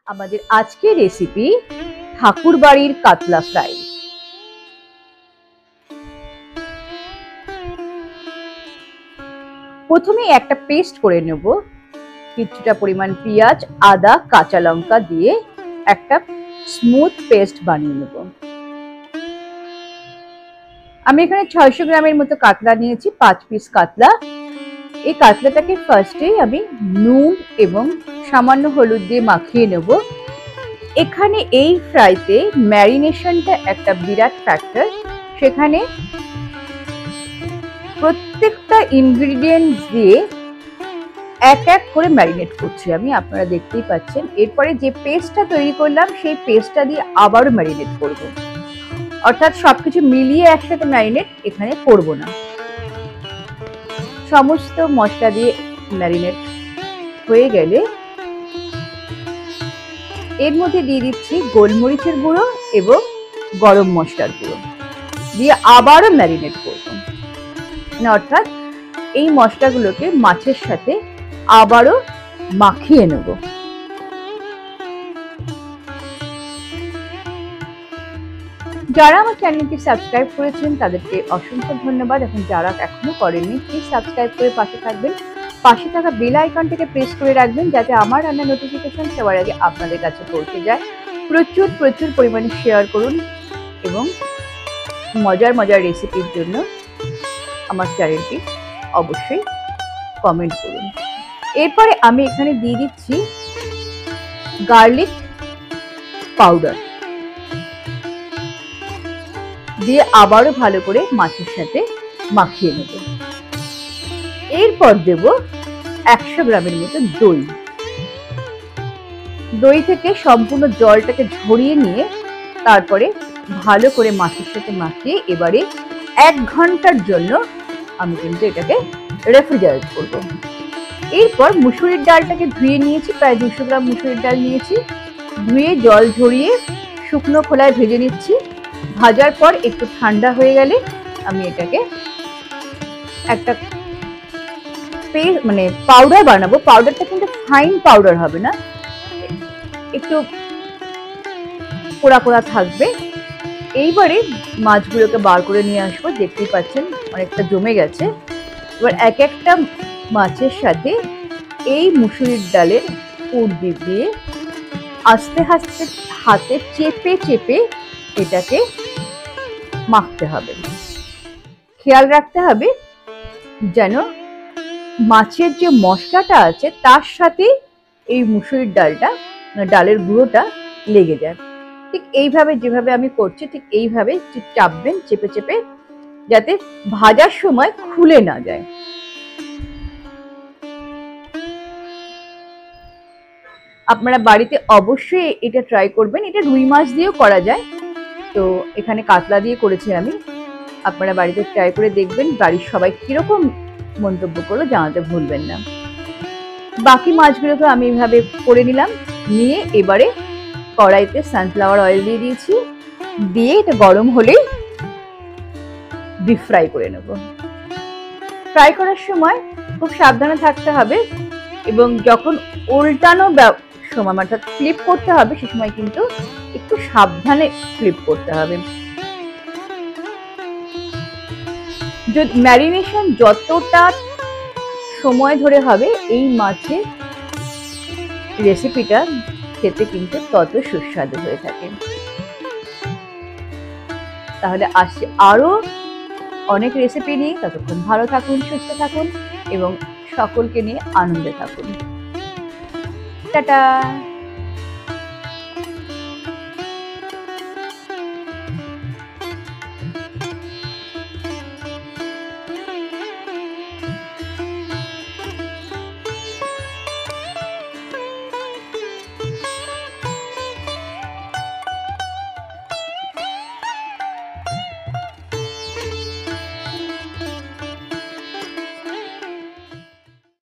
আমাদের আজকের রেসিপি ঠাকুরবাড়ির কাতলা ফ্রাই। প্রথমে একটা পেস্ট করে নেব, কিছুটা পরিমাণ পেঁয়াজ, আদা, কাঁচা লঙ্কা দিয়ে একটা স্মুথ পেস্ট বানিয়ে নেব। আমি এখানে 600 গ্রামের মতো কাতলা নিয়েছি, 5 পিস কাতলা। এই কাতলাটাকে ফার্স্টে আমি নুন এবং সামান্য হলুদ দিয়ে মাখিয়ে নেব। এখানে এই ফ্রাইতে ম্যারিনেশনটা একটা বিরাট ফ্যাক্টর। সেখানে প্রত্যেকটা ইনগ্রিডিয়েন্টস দিয়ে এক এক করে ম্যারিনেট করছি আমি, আপনারা দেখতেই পাচ্ছেন। এরপরে যে পেস্টটা তৈরি করলাম সেই পেস্টটা দিয়ে আবারও ম্যারিনেট করব, অর্থাৎ সবকিছু মিলিয়ে একসাথে ম্যারিনেট এখানে করব না। সমস্ত মশলা দিয়ে ম্যারিনেট হয়ে গেলে এর মধ্যে দিয়ে দিচ্ছি গোলমরিচের গুঁড়ো এবং গরম মশলার গুঁড়ো দিয়ে আবারও ম্যারিনেট করব। অর্থাৎ এই মশলাগুলোকে মাছের সাথে আবারও মাখিয়ে নেব। যারা আমার চ্যানেলটি সাবস্ক্রাইব করেছেন তাদেরকে অসংখ্য ধন্যবাদ। এখন যারা এখনো করেননি প্লিজ সাবস্ক্রাইব করে পাশে থাকবেন। পাশে থাকা বেল আইকনটাকে প্রেস করে রাখবেন যাতে আমার রান্নার নোটিফিকেশন সবার আগে আপনাদের কাছে পৌঁছে যায়। প্রচুর প্রচুর পরিমাণে শেয়ার করুন এবং মজার মজার রেসিপির জন্য আমার চ্যানেলটি অবশ্যই কমেন্ট করুন। এরপরে আমি এখানে দিয়ে দিচ্ছি গার্লিক পাউডার দিয়ে আবারও ভালো করে মাছের সাথে মাখিয়ে নেব। এরপর দেব 100 গ্রামের মতো দই। দই থেকে সম্পূর্ণ জলটাকে ঝরিয়ে নিয়ে তারপরে ভালো করে মাছের সাথে মাখিয়ে এবারে 1 ঘন্টার জন্য আমি কিন্তু এটাকে রেফ্রিজারেট করব। এরপর মুসুরির ডালটাকে ধুয়ে নিয়েছি, প্রায় 200 গ্রাম মুসুরির ডাল নিয়েছি। ধুয়ে জল ঝরিয়ে শুকনো খোলায় ভেজে নিচ্ছি। ভাজার পর একটু ঠান্ডা হয়ে গেলে আমি এটাকে একটা মানে পাউডার বানাবো। পাউডারটা কিন্তু ফাইন পাউডার হবে না, একটু কোড়া কোড়া থাকবে। এইবারে মাছগুলোকে বার করে নিয়ে আসবো, দেখতেই পাচ্ছেন অনেকটা জমে গেছে। এবার এক একটা মাছের সাথে এই মুসুরির ডালের পুর দিয়ে আস্তে আস্তে হাতে চেপে চেপে এটাকে মাখতে হবে। খেয়াল রাখতে হবে যেন মাছের যে মশলাটা আছে তার সাথে এই মুসুরির ডালের গুঁড়োটা লেগে যায়। ঠিক এইভাবে যেভাবে আমি করছি ঠিক এইভাবে চাপবেন চেপে চেপে, যাতে ভাজার সময় খুলে না যায়। আপনারা বাড়িতে অবশ্যই এটা ট্রাই করবেন। এটা রুই মাছ দিয়েও করা যায়, তো এখানে কাতলা দিয়ে করেছি আমি। আপনারা বাড়িতে ট্রাই করে দেখবেন, বাড়ির সবাই কিরকম মন্তব্য করলো জানাতে ভুলবেন না। বাকি মাছগুলোকে আমি এইভাবে করে নিলাম। নিয়ে এবারে কড়াইতে সানফ্লাওয়ার অয়েল দিয়ে দিয়েছি, দিয়ে এটা গরম হলেই ডিপ ফ্রাই করে নেব। ফ্রাই করার সময় খুব সাবধানে থাকতে হবে এবং যখন উল্টানো সময় অর্থাৎ ফ্লিপ করতে হবে সে সময় কিন্তু একটু সাবধানে ফ্লিপ করতে হবে। ম্যারিনেশন যতটা সময় ধরে হবে এই মাছের রেসিপিটা খেতে কিন্তু তত সুস্বাদু হয়ে থাকে। তাহলে আসছে আরো অনেক রেসিপি নিয়ে। ততক্ষণ ভালো থাকুন, সুস্থ থাকুন এবং সকলকে নিয়ে আনন্দে থাকুন। টাটা।